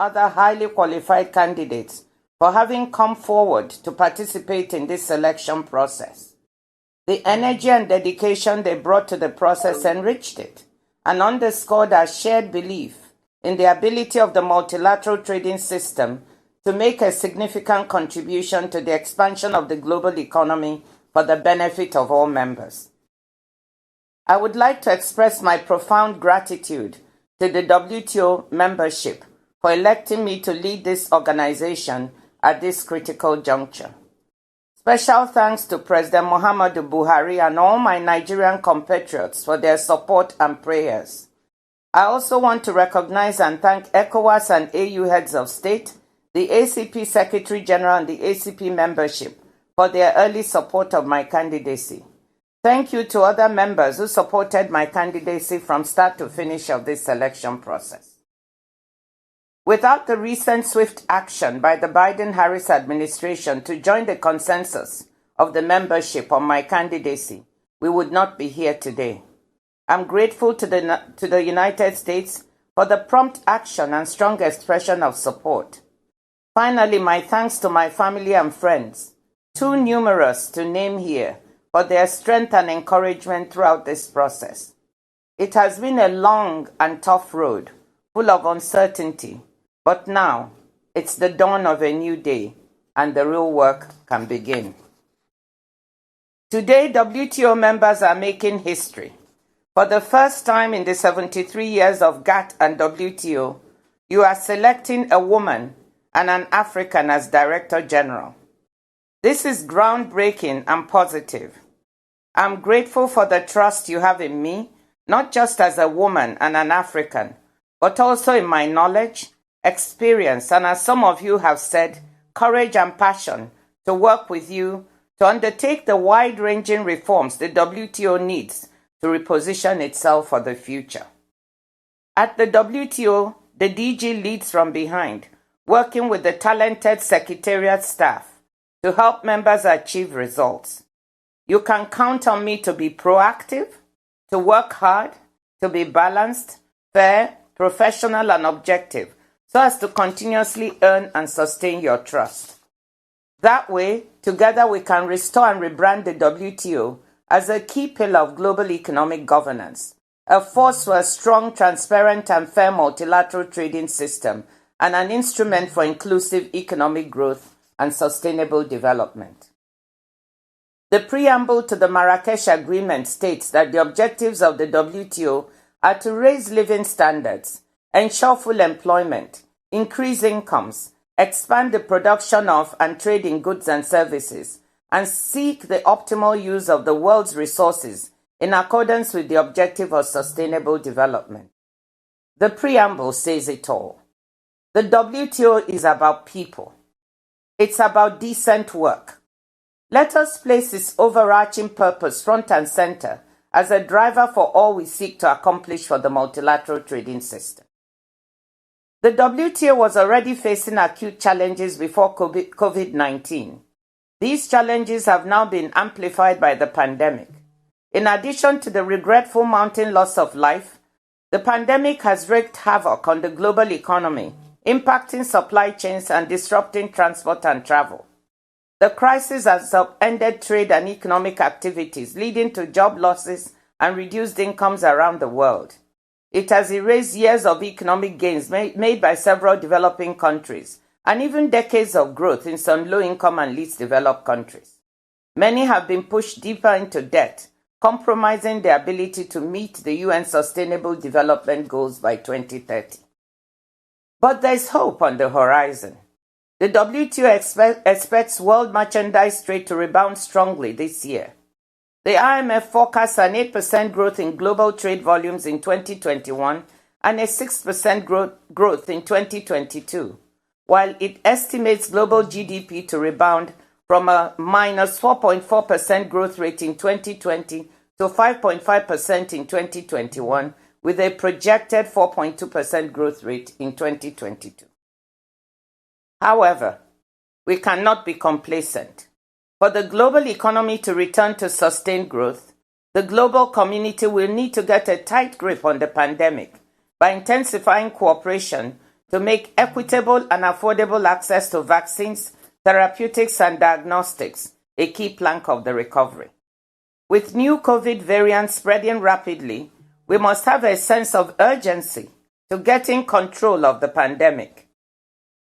other highly qualified candidates for having come forward to participate in this selection process. The energy and dedication they brought to the process enriched it and underscored our shared belief in the ability of the multilateral trading system to make a significant contribution to the expansion of the global economy for the benefit of all members. I would like to express my profound gratitude to the WTO membership for electing me to lead this organization at this critical juncture. Special thanks to President Muhammadu Buhari and all my Nigerian compatriots for their support and prayers. I also want to recognize and thank ECOWAS and AU heads of state, the ACP Secretary General and the ACP membership for their early support of my candidacy. Thank you to other members who supported my candidacy from start to finish of this selection process. Without the recent swift action by the Biden-Harris administration to join the consensus of the membership on my candidacy, we would not be here today. I'm grateful to the United States for the prompt action and strong expression of support. Finally, my thanks to my family and friends, too numerous to name here, for their strength and encouragement throughout this process. It has been a long and tough road, full of uncertainty, but now it's the dawn of a new day and the real work can begin. Today, WTO members are making history. For the first time in the 73 years of GATT and WTO, you are selecting a woman and an African as Director General. This is groundbreaking and positive. I'm grateful for the trust you have in me, not just as a woman and an African, but also in my knowledge, experience, and as some of you have said, courage and passion to work with you to undertake the wide-ranging reforms the WTO needs to reposition itself for the future. At the WTO, the DG leads from behind, working with the talented secretariat staff to help members achieve results. You can count on me to be proactive, to work hard, to be balanced, fair, professional, and objective, so as to continuously earn and sustain your trust. That way, together we can restore and rebrand the WTO as a key pillar of global economic governance, a force for a strong, transparent, and fair multilateral trading system, and an instrument for inclusive economic growth and sustainable development. The preamble to the Marrakesh Agreement states that the objectives of the WTO are to raise living standards, ensure full employment, increase incomes, expand the production of and trade in goods and services, and seek the optimal use of the world's resources in accordance with the objective of sustainable development. The preamble says it all. The WTO is about people. It's about decent work. Let us place its overarching purpose front and center as a driver for all we seek to accomplish for the multilateral trading system. The WTO was already facing acute challenges before COVID-19. These challenges have now been amplified by the pandemic. In addition to the regretful mounting loss of life, the pandemic has wreaked havoc on the global economy, impacting supply chains and disrupting transport and travel. The crisis has upended trade and economic activities, leading to job losses and reduced incomes around the world. It has erased years of economic gains made by several developing countries, and even decades of growth in some low-income and least developed countries. Many have been pushed deeper into debt, compromising their ability to meet the UN Sustainable Development Goals by 2030. But there's hope on the horizon. The WTO expects world merchandise trade to rebound strongly this year. The IMF forecasts an 8% growth in global trade volumes in 2021 and a 6% growth in 2022, while it estimates global GDP to rebound from a minus 4.4% growth rate in 2020 to 5.5% in 2021, with a projected 4.2% growth rate in 2022. However, we cannot be complacent. For the global economy to return to sustained growth, the global community will need to get a tight grip on the pandemic by intensifying cooperation to make equitable and affordable access to vaccines, therapeutics, and diagnostics a key plank of the recovery. With new COVID variants spreading rapidly, we must have a sense of urgency to getting control of the pandemic.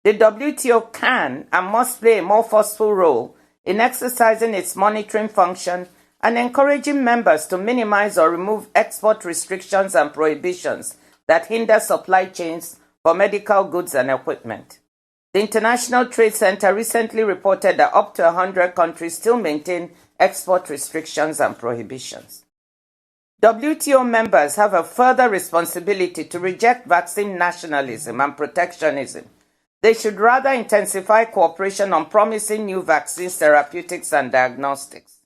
The WTO can and must play a more forceful role in exercising its monitoring function and encouraging members to minimize or remove export restrictions and prohibitions that hinder supply chains for medical goods and equipment. The International Trade Center recently reported that up to 100 countries still maintain export restrictions and prohibitions. WTO members have a further responsibility to reject vaccine nationalism and protectionism. They should rather intensify cooperation on promising new vaccines, therapeutics, and diagnostics.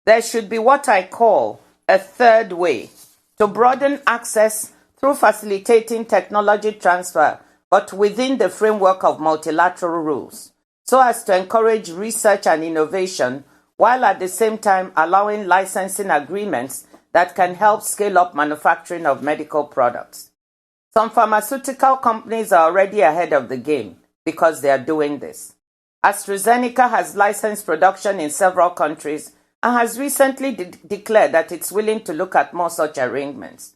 There should be what I call a third way to broaden access through facilitating technology transfer, but within the framework of multilateral rules, so as to encourage research and innovation, while at the same time allowing licensing agreements that can help scale up manufacturing of medical products. Some pharmaceutical companies are already ahead of the game because they are doing this. AstraZeneca has licensed production in several countries and has recently declared that it's willing to look at more such arrangements.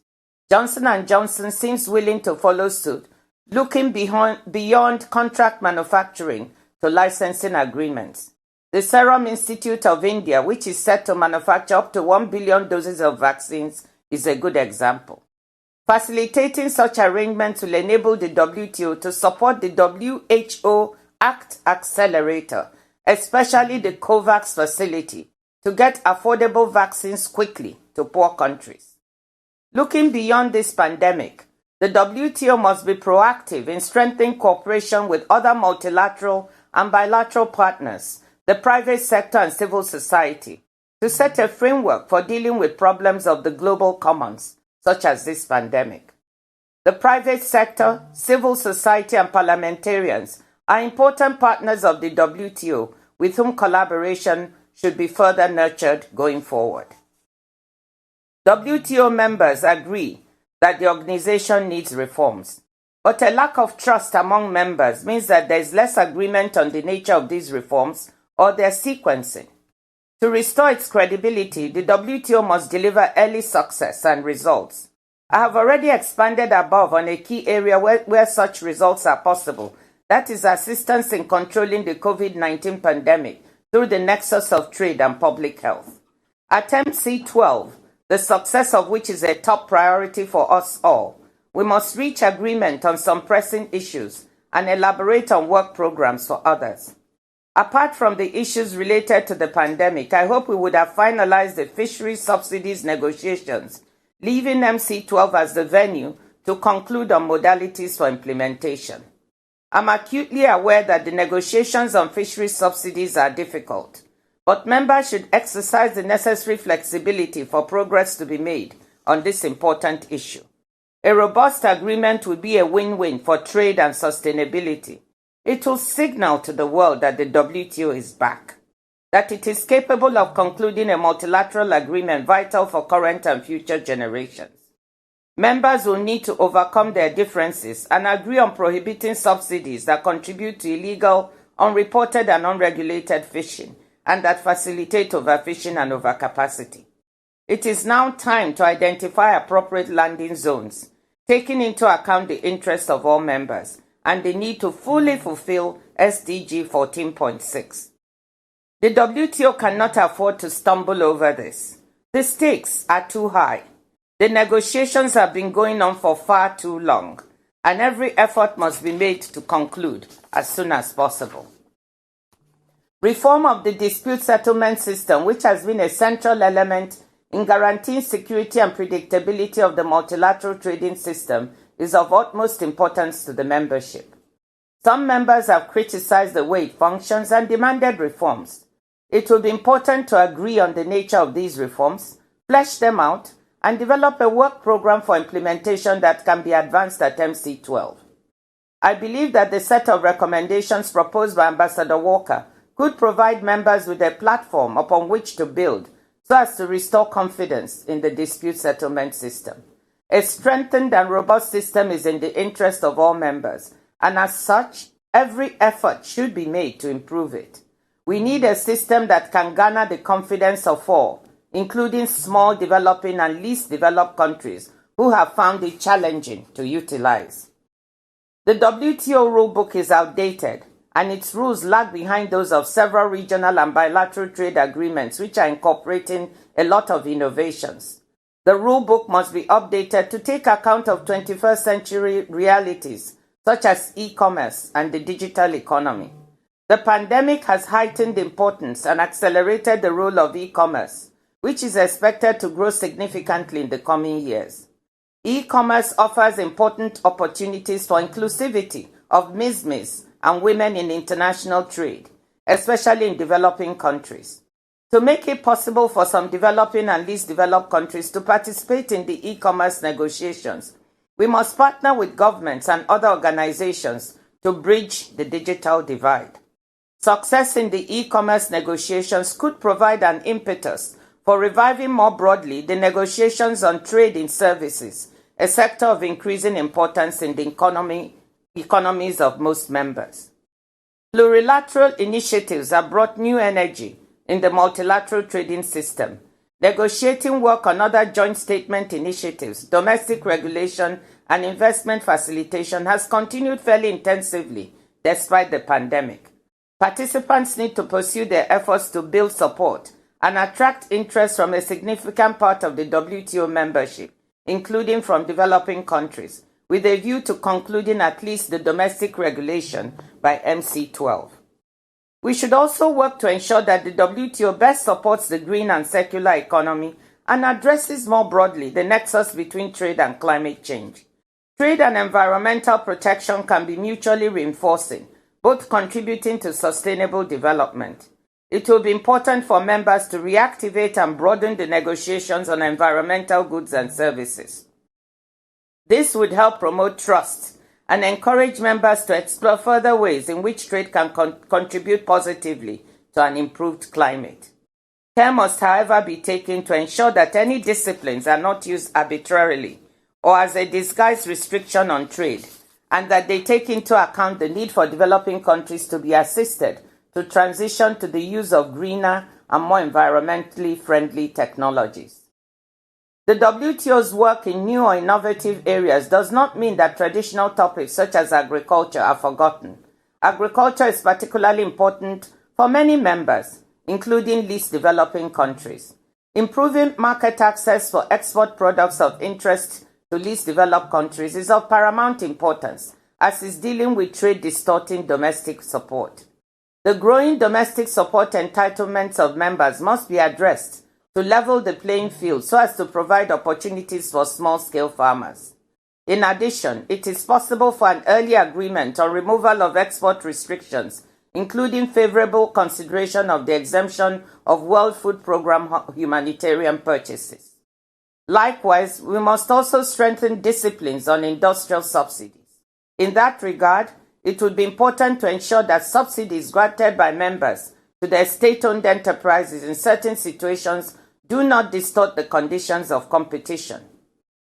Johnson & Johnson seems willing to follow suit, looking beyond contract manufacturing to licensing agreements. The Serum Institute of India, which is set to manufacture up to 1 billion doses of vaccines, is a good example. Facilitating such arrangements will enable the WTO to support the WHO ACT Accelerator, especially the COVAX facility, to get affordable vaccines quickly to poor countries. Looking beyond this pandemic, the WTO must be proactive in strengthening cooperation with other multilateral and bilateral partners, the private sector and civil society, to set a framework for dealing with problems of the global commons, such as this pandemic. The private sector, civil society, and parliamentarians are important partners of the WTO with whom collaboration should be further nurtured going forward. WTO members agree that the organization needs reforms, but a lack of trust among members means that there is less agreement on the nature of these reforms or their sequencing. To restore its credibility, the WTO must deliver early success and results. I have already expanded above on a key area where such results are possible, that is assistance in controlling the COVID-19 pandemic through the nexus of trade and public health. Attempt C12, the success of which is a top priority for us all. We must reach agreement on some pressing issues and elaborate on work programs for others. Apart from the issues related to the pandemic, I hope we would have finalized the fisheries subsidies negotiations, leaving MC12 as the venue to conclude on modalities for implementation. I'm acutely aware that the negotiations on fisheries subsidies are difficult, but members should exercise the necessary flexibility for progress to be made on this important issue. A robust agreement would be a win-win for trade and sustainability. It will signal to the world that the WTO is back, that it is capable of concluding a multilateral agreement vital for current and future generations. Members will need to overcome their differences and agree on prohibiting subsidies that contribute to illegal, unreported, and unregulated fishing, and that facilitate overfishing and overcapacity. It is now time to identify appropriate landing zones, taking into account the interests of all members and the need to fully fulfill SDG 14.6. The WTO cannot afford to stumble over this. The stakes are too high. The negotiations have been going on for far too long, and every effort must be made to conclude as soon as possible. Reform of the dispute settlement system, which has been a central element in guaranteeing security and predictability of the multilateral trading system, is of utmost importance to the membership. Some members have criticized the way it functions and demanded reforms. It will be important to agree on the nature of these reforms, flesh them out, and develop a work program for implementation that can be advanced at MC12. I believe that the set of recommendations proposed by Ambassador Walker could provide members with a platform upon which to build so as to restore confidence in the dispute settlement system. A strengthened and robust system is in the interest of all members, and as such, every effort should be made to improve it. We need a system that can garner the confidence of all, including small, developing, and least developed countries who have found it challenging to utilize. The WTO rulebook is outdated, and its rules lag behind those of several regional and bilateral trade agreements which are incorporating a lot of innovations. The rulebook must be updated to take account of 21st century realities such as e-commerce and the digital economy. The pandemic has heightened the importance and accelerated the role of e-commerce, which is expected to grow significantly in the coming years. E-commerce offers important opportunities for inclusivity of SMEs and women in international trade, especially in developing countries. To make it possible for some developing and least developed countries to participate in the e-commerce negotiations, we must partner with governments and other organizations to bridge the digital divide. Success in the e-commerce negotiations could provide an impetus for reviving more broadly the negotiations on trade in services, a sector of increasing importance in the economies of most members. Plurilateral initiatives have brought new energy in the multilateral trading system. Negotiating work on other joint statement initiatives, domestic regulation, and investment facilitation has continued fairly intensively despite the pandemic. Participants need to pursue their efforts to build support and attract interest from a significant part of the WTO membership, including from developing countries, with a view to concluding at least the domestic regulation by MC12. We should also work to ensure that the WTO best supports the green and circular economy and addresses more broadly the nexus between trade and climate change. Trade and environmental protection can be mutually reinforcing, both contributing to sustainable development. It will be important for members to reactivate and broaden the negotiations on environmental goods and services. This would help promote trust and encourage members to explore further ways in which trade can contribute positively to an improved climate. Care must, however, be taken to ensure that any disciplines are not used arbitrarily or as a disguised restriction on trade, and that they take into account the need for developing countries to be assisted to transition to the use of greener and more environmentally friendly technologies. The WTO's work in new or innovative areas does not mean that traditional topics such as agriculture are forgotten. Agriculture is particularly important for many members, including least developing countries. Improving market access for export products of interest to least developed countries is of paramount importance, as is dealing with trade distorting domestic support. The growing domestic support entitlements of members must be addressed to level the playing field so as to provide opportunities for small-scale farmers. In addition, it is possible for an early agreement on removal of export restrictions, including favorable consideration of the exemption of World Food Programme humanitarian purchases. Likewise, we must also strengthen disciplines on industrial subsidies. In that regard, it would be important to ensure that subsidies granted by members to their state-owned enterprises in certain situations do not distort the conditions of competition.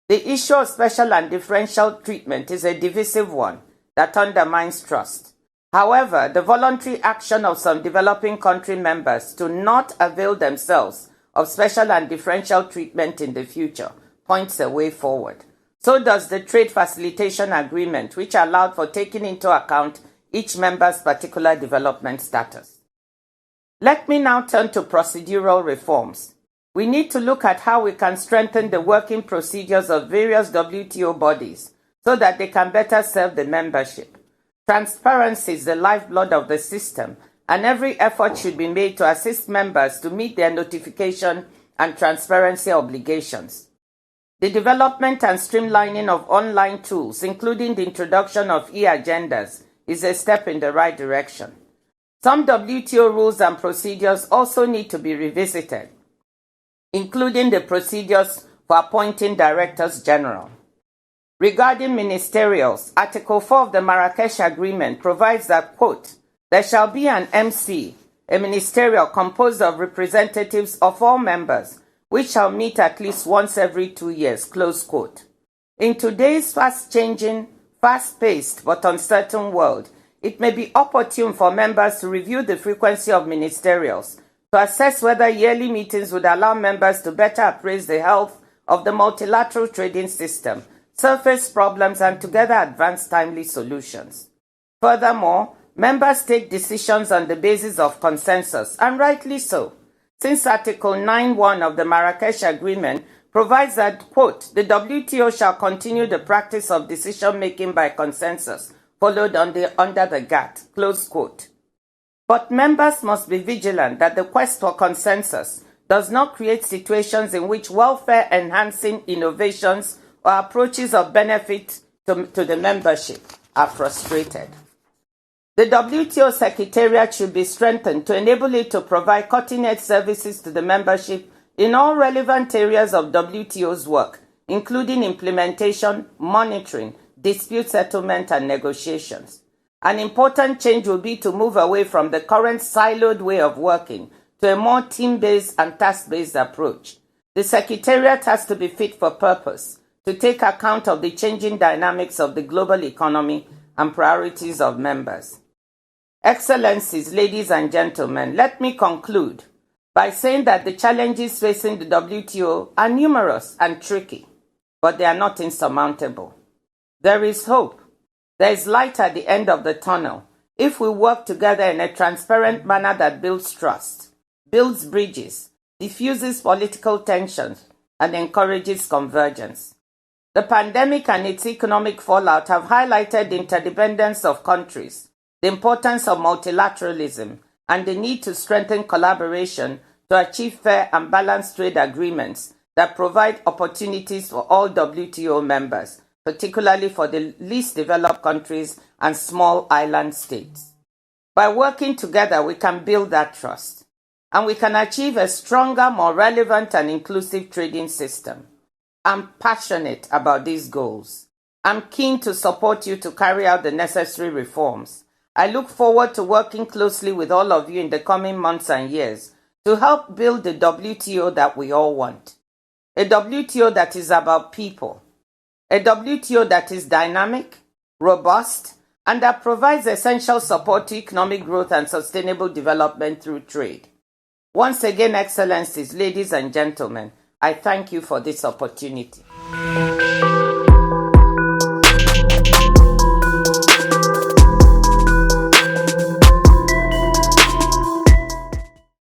The issue of special and differential treatment is a divisive one that undermines trust. However, the voluntary action of some developing country members to not avail themselves of special and differential treatment in the future points a way forward. So does the Trade Facilitation Agreement, which allowed for taking into account each member's particular development status. Let me now turn to procedural reforms. We need to look at how we can strengthen the working procedures of various WTO bodies so that they can better serve the membership. Transparency is the lifeblood of the system, and every effort should be made to assist members to meet their notification and transparency obligations. The development and streamlining of online tools, including the introduction of e-agendas, is a step in the right direction. Some WTO rules and procedures also need to be revisited, including the procedures for appointing directors general. Regarding ministerials, Article 4 of the Marrakesh Agreement provides that, quote, there shall be an MC, a ministerial composed of representatives of all members, which shall meet at least once every 2 years, close quote. In today's fast-changing, fast-paced but uncertain world, it may be opportune for members to review the frequency of ministerials to assess whether yearly meetings would allow members to better appraise the health of the multilateral trading system, surface problems, and together advance timely solutions. Furthermore, members take decisions on the basis of consensus, and rightly so, since Article 9.1 of the Marrakesh Agreement provides that, quote, the WTO shall continue the practice of decision-making by consensus, followed under the GATT, close quote. But members must be vigilant that the quest for consensus does not create situations in which welfare-enhancing innovations or approaches of benefit to the membership are frustrated. The WTO Secretariat should be strengthened to enable it to provide cutting-edge services to the membership in all relevant areas of WTO's work, including implementation, monitoring, dispute settlement, and negotiations. An important change will be to move away from the current siloed way of working to a more team-based and task-based approach. The Secretariat has to be fit for purpose, to take account of the changing dynamics of the global economy and priorities of members. Excellencies, ladies and gentlemen, let me conclude by saying that the challenges facing the WTO are numerous and tricky, but they are not insurmountable. There is hope. There is light at the end of the tunnel if we work together in a transparent manner that builds trust, builds bridges, diffuses political tensions, and encourages convergence. The pandemic and its economic fallout have highlighted the interdependence of countries, the importance of multilateralism, and the need to strengthen collaboration to achieve fair and balanced trade agreements that provide opportunities for all WTO members, particularly for the least developed countries and small island states. By working together, we can build that trust, and we can achieve a stronger, more relevant, and inclusive trading system. I'm passionate about these goals. I'm keen to support you to carry out the necessary reforms. I look forward to working closely with all of you in the coming months and years to help build the WTO that we all want. A WTO that is about people. A WTO that is dynamic, robust, and that provides essential support to economic growth and sustainable development through trade. Once again, Excellencies, ladies and gentlemen, I thank you for this opportunity.